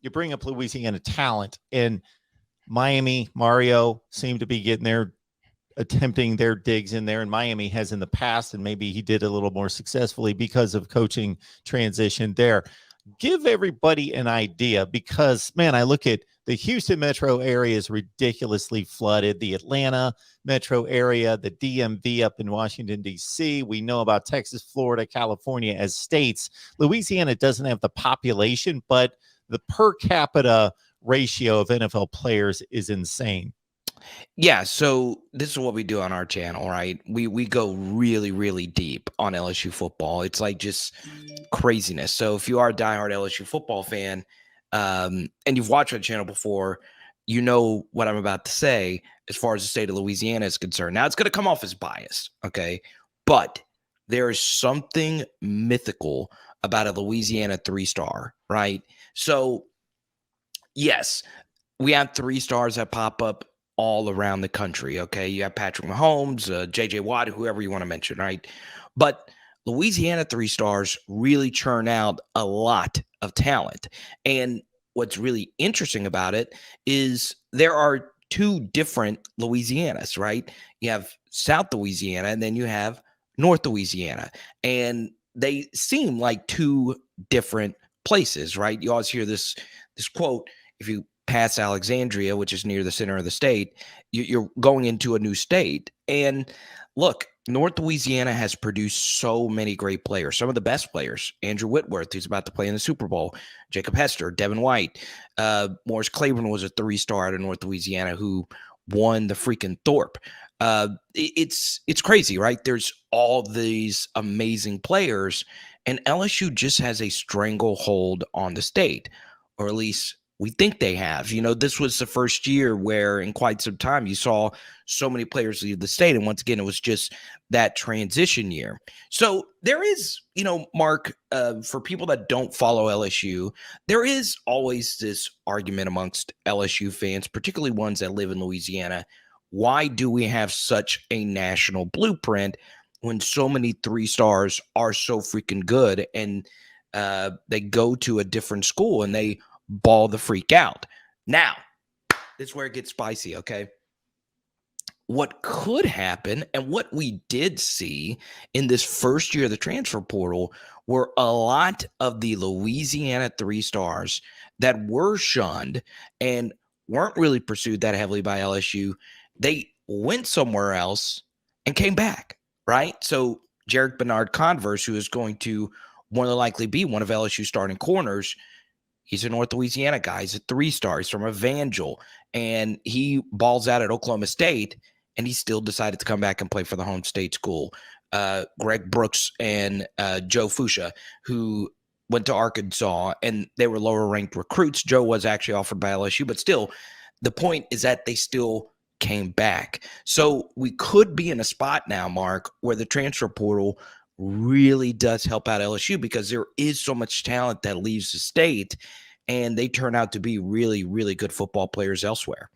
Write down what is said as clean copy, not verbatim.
you bring up Louisiana talent, and Miami, Mario seemed to be getting there, attempting their digs in there, and Miami has in the past, and maybe he did a little more successfully because of coaching transition there. Give everybody an idea, because, man, I look at the Houston metro area is ridiculously flooded. The Atlanta metro area, the DMV up in Washington, D.C. We know about Texas, Florida, California as states. Louisiana doesn't have the population, but the per capita ratio of NFL players is insane. Yeah, so this is what we do on our channel, right? We go really, really deep on LSU football. It's like just craziness. So if you are a diehard LSU football fan, and you've watched our channel before, you know what I'm about to say as far as the state of Louisiana is concerned. Now, it's going to come off as biased, okay? But there is something mythical about a Louisiana 3-star, right? So, yes, we have 3-stars that pop up all around the country, okay? You have Patrick Mahomes, J.J. Watt, whoever you want to mention, right? But Louisiana 3-stars really churn out a lot of talent. And what's really interesting about it is there are two different Louisianas, right? You have South Louisiana, and then you have North Louisiana. And they seem like two different places, right? You always hear this quote, if you pass Alexandria, which is near the center of the state, you're going into a new state. And look, North Louisiana has produced so many great players, some of the best players. Andrew Whitworth, who's about to play in the Super Bowl, Jacob Hester, Devin White, Morris Claiborne was a 3-star out of North Louisiana who won the freaking Thorpe. It's crazy, right? There's all these amazing players, and LSU just has a stranglehold on the state, or at least we think they have. You know, this was the first year where in quite some time you saw so many players leave the state. And once again, it was just that transition year. So there is, you know, Mark, for people that don't follow LSU, there is always this argument amongst LSU fans, particularly ones that live in Louisiana. Why do we have such a national blueprint when so many 3-stars are so freaking good, and they go to a different school and they ball the freak out? Now, this is where it gets spicy, okay? What could happen, and what we did see in this first year of the transfer portal, were a lot of the Louisiana 3-stars that were shunned and weren't really pursued that heavily by LSU. They went somewhere else and came back, right? So Jarek Bernard-Converse, who is going to more than likely be one of LSU's starting corners, he's a North Louisiana guy. He's a 3-star. He's from Evangel, and he balls out at Oklahoma State, and he still decided to come back and play for the home state school. Greg Brooks and Joe Fuchsia, who went to Arkansas, and they were lower-ranked recruits. Joe was actually offered by LSU, but still, the point is that they still came back. So we could be in a spot now, Mark, where the transfer portal really does help out LSU, because there is so much talent that leaves the state and they turn out to be really, really good football players elsewhere.